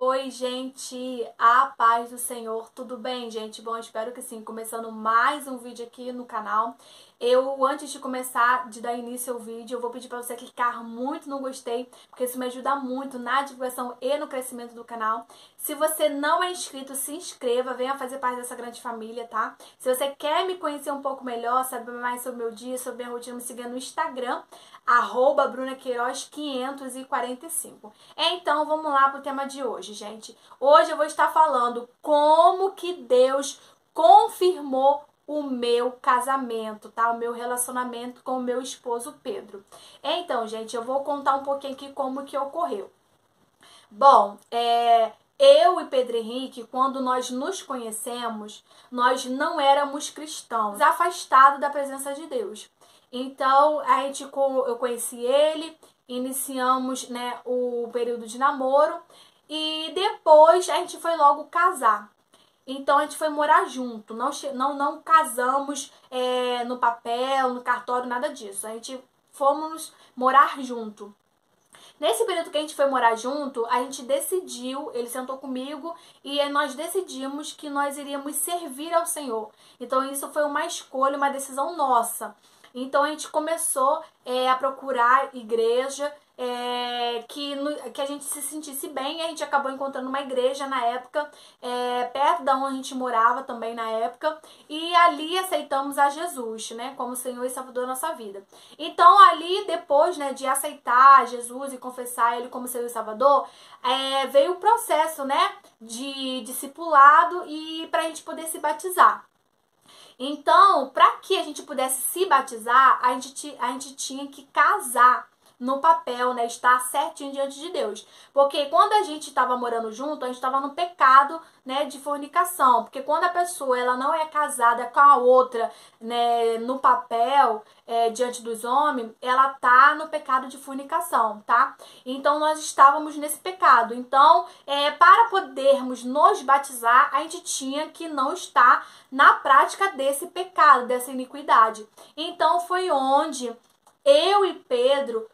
Oi, gente, a paz do Senhor, tudo bem, gente? Bom, espero que sim. Começando mais um vídeo aqui no canal. Antes de começar, de dar início ao vídeo, eu vou pedir para você clicar muito no gostei, porque isso me ajuda muito na divulgação e no crescimento do canal. Se você não é inscrito, se inscreva, venha fazer parte dessa grande família, tá? Se você quer me conhecer um pouco melhor, saber mais sobre o meu dia, sobre a minha rotina, me siga no Instagram, @brunaqueiroz545. Então, vamos lá pro tema de hoje, gente. Hoje eu vou estar falando como que Deus confirmou o meu casamento, tá? O meu relacionamento com o meu esposo Pedro. Então, gente, eu vou contar um pouquinho aqui como que ocorreu. Bom, eu e Pedro Henrique, quando nós nos conhecemos, nós não éramos cristãos, afastados da presença de Deus. Então, eu conheci ele, iniciamos, né, o período de namoro e depois a gente foi logo casar. Então a gente foi morar junto, não casamos no papel, no cartório, nada disso. A gente fomos morar junto. Nesse período que a gente foi morar junto, a gente decidiu, ele sentou comigo e nós decidimos que nós iríamos servir ao Senhor. Então isso foi uma escolha, uma decisão nossa. Então a gente começou a procurar igreja que a gente se sentisse bem. E a gente acabou encontrando uma igreja na época, perto da onde a gente morava também na época. E ali aceitamos a Jesus, né, como Senhor e Salvador da nossa vida. Então ali, depois, né, de aceitar Jesus e confessar Ele como Senhor e Salvador, veio o processo, né, de discipulado e para a gente poder se batizar. Então, para que a gente pudesse se batizar, a gente tinha que casar no papel, né? Estar certinho diante de Deus. Porque quando a gente estava morando junto, a gente estava no pecado, né, de fornicação. Porque quando a pessoa ela não é casada com a outra, né, no papel, diante dos homens, ela tá no pecado de fornicação, tá? Então nós estávamos nesse pecado. Então, para podermos nos batizar, a gente tinha que não estar na prática desse pecado, dessa iniquidade. Então foi onde eu e Pedro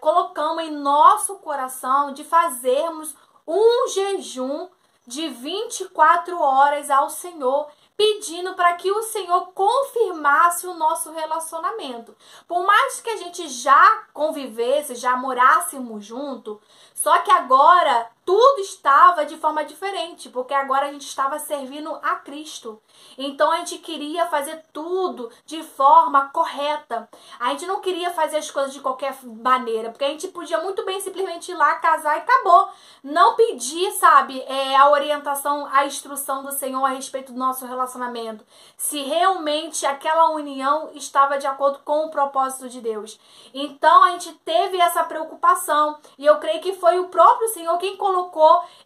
colocamos em nosso coração de fazermos um jejum de 24 horas ao Senhor, pedindo para que o Senhor confirmasse o nosso relacionamento. Por mais que a gente já convivesse, já morássemos junto, só que agora tudo estava de forma diferente, porque agora a gente estava servindo a Cristo. Então a gente queria fazer tudo de forma correta. A gente não queria fazer as coisas de qualquer maneira, porque a gente podia muito bem simplesmente ir lá, casar e acabou. Não pedir, sabe, a orientação, a instrução do Senhor a respeito do nosso relacionamento. Se realmente aquela união estava de acordo com o propósito de Deus. Então a gente teve essa preocupação e eu creio que foi o próprio Senhor quem colocou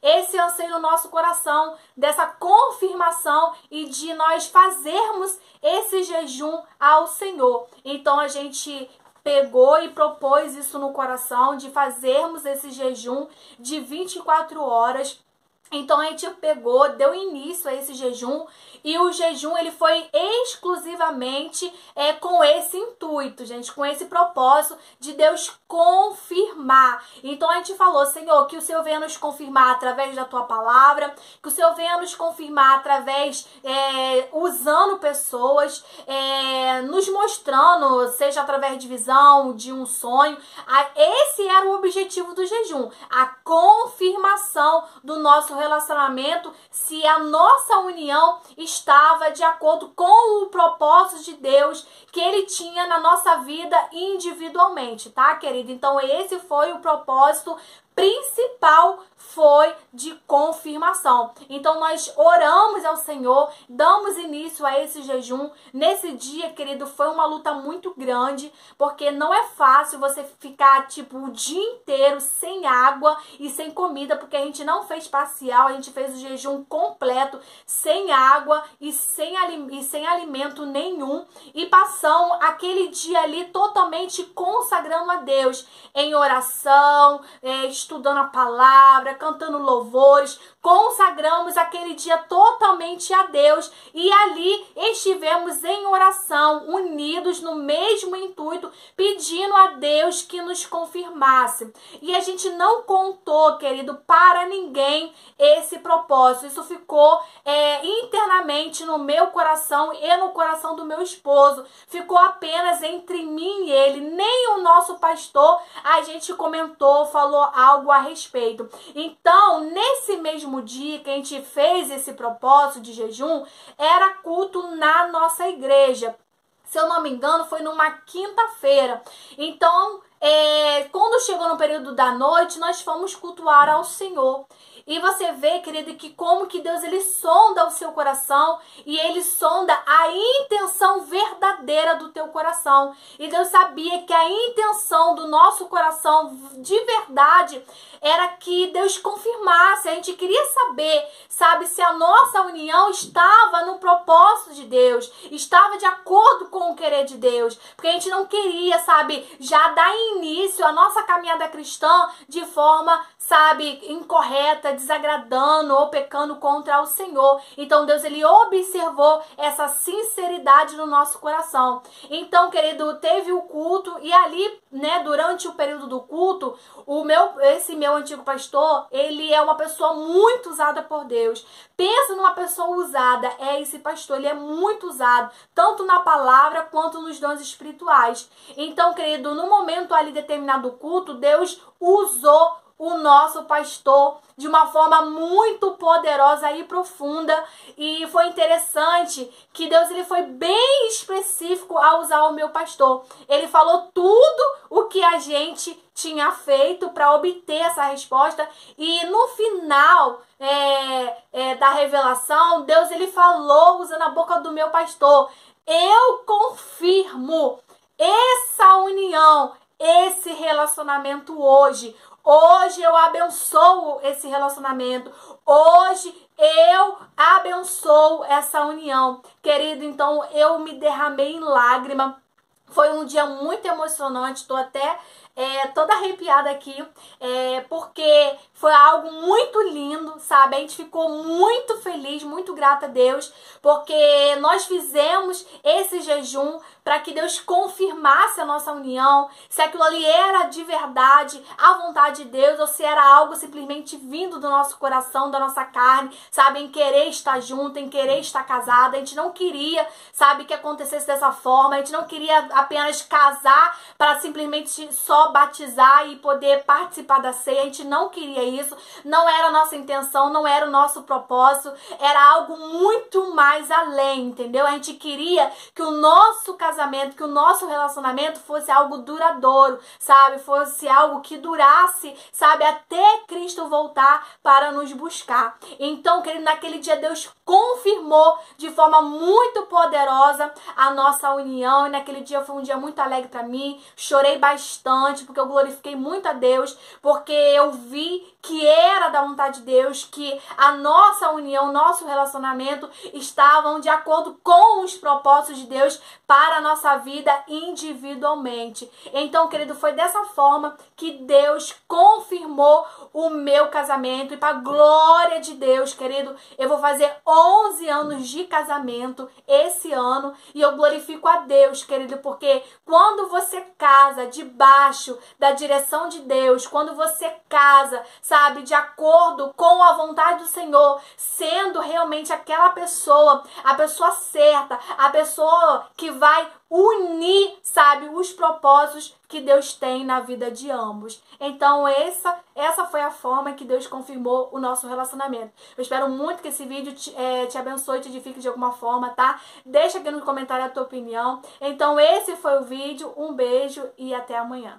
esse anseio no nosso coração, dessa confirmação e de nós fazermos esse jejum ao Senhor. Então a gente pegou e propôs isso no coração de fazermos esse jejum de 24 horas. Então a gente pegou, deu início a esse jejum e o jejum ele foi exclusivamente com esse intuito, gente, com esse propósito de Deus confirmar. Então a gente falou, Senhor, que o Senhor venha nos confirmar através da Tua palavra, que o Senhor venha nos confirmar através, usando pessoas, nos mostrando, seja através de visão, de um sonho. Esse era o objetivo do jejum, a confirmação do nosso relacionamento, se a nossa união estava de acordo com o propósito de Deus que Ele tinha na nossa vida individualmente, tá, querido? Então esse foi o propósito principal, foi de confirmação. Então nós oramos ao Senhor, damos início a esse jejum. Nesse dia, querido, foi uma luta muito grande, porque não é fácil você ficar tipo o dia inteiro sem água e sem comida, porque a gente não fez parcial, a gente fez o jejum completo, sem água e sem alimento nenhum, e passamos aquele dia ali totalmente consagrando a Deus, em oração, estudando a palavra, cantando louvores, consagramos aquele dia totalmente a Deus e ali estivemos em oração, unidos no mesmo intuito, pedindo a Deus que nos confirmasse. E a gente não contou, querido, para ninguém esse propósito. Isso ficou internamente no meu coração e no coração do meu esposo. Ficou apenas entre mim e ele. Nem o nosso pastor a gente comentou, falou algo a respeito. Então, nesse mesmo dia que a gente fez esse propósito de jejum, era culto na nossa igreja. Se eu não me engano, foi numa quinta-feira. Então, quando chegou no período da noite, nós fomos cultuar ao Senhor. E você vê, querido, que como que Deus, ele sonda o seu coração e ele sonda a intenção verdadeira do teu coração. E Deus sabia que a intenção do nosso coração de verdade era que Deus confirmasse. A gente queria saber, sabe, se a nossa união estava no propósito de Deus, estava de acordo com o querer de Deus. Porque a gente não queria, sabe, já dar início à nossa caminhada cristã de forma, sabe, incorreta, desagradando ou pecando contra o Senhor. Então Deus, ele observou essa sinceridade no nosso coração. Então, querido, teve o culto e ali, né, durante o período do culto, esse meu antigo pastor, ele é uma pessoa muito usada por Deus. Pensa numa pessoa usada, esse pastor, ele é muito usado, tanto na palavra quanto nos dons espirituais. Então, querido, no momento ali determinado do culto, Deus usou o nosso pastor de uma forma muito poderosa e profunda. E foi interessante que Deus, ele foi bem específico ao usar o meu pastor. Ele falou tudo o que a gente tinha feito para obter essa resposta. E no final da revelação, Deus, ele falou usando a boca do meu pastor: eu confirmo essa união, esse relacionamento hoje. Hoje eu abençoo esse relacionamento. Hoje eu abençoo essa união. Querido, então eu me derramei em lágrima. Foi um dia muito emocionante. Estou até toda arrepiada aqui, porque foi algo muito lindo, sabe? A gente ficou muito feliz, muito grata a Deus, porque nós fizemos esse jejum para que Deus confirmasse a nossa união, se aquilo ali era de verdade a vontade de Deus, ou se era algo simplesmente vindo do nosso coração, da nossa carne, sabe? Em querer estar junto, em querer estar casada. A gente não queria, sabe, que acontecesse dessa forma. A gente não queria apenas casar para simplesmente só batizar e poder participar da ceia. A gente não queria isso, não era a nossa intenção, não era o nosso propósito, era algo muito mais além, entendeu? A gente queria que o nosso casamento, que o nosso relacionamento fosse algo duradouro, sabe? Fosse algo que durasse, sabe? Até Cristo voltar para nos buscar. Então, querido, naquele dia Deus confirmou de forma muito poderosa a nossa união, e naquele dia foi um dia muito alegre para mim. Chorei bastante, porque eu glorifiquei muito a Deus, porque eu vi que era da vontade de Deus, que a nossa união, nosso relacionamento estavam de acordo com os propósitos de Deus para a nossa vida individualmente. Então, querido, foi dessa forma que Deus confirmou o meu casamento. E para a glória de Deus, querido, eu vou fazer 11 anos de casamento esse ano, e eu glorifico a Deus, querido, porque quando você casa debaixo da direção de Deus, quando você casa, sabe, de acordo com a vontade do Senhor, sendo realmente aquela pessoa, a pessoa certa, a pessoa que vai unir, sabe, os propósitos que Deus tem na vida de ambos. Então essa foi a forma que Deus confirmou o nosso relacionamento. Eu espero muito que esse vídeo te abençoe, te edifique de alguma forma, tá? Deixa aqui no comentário a tua opinião. Então esse foi o vídeo, um beijo e até amanhã.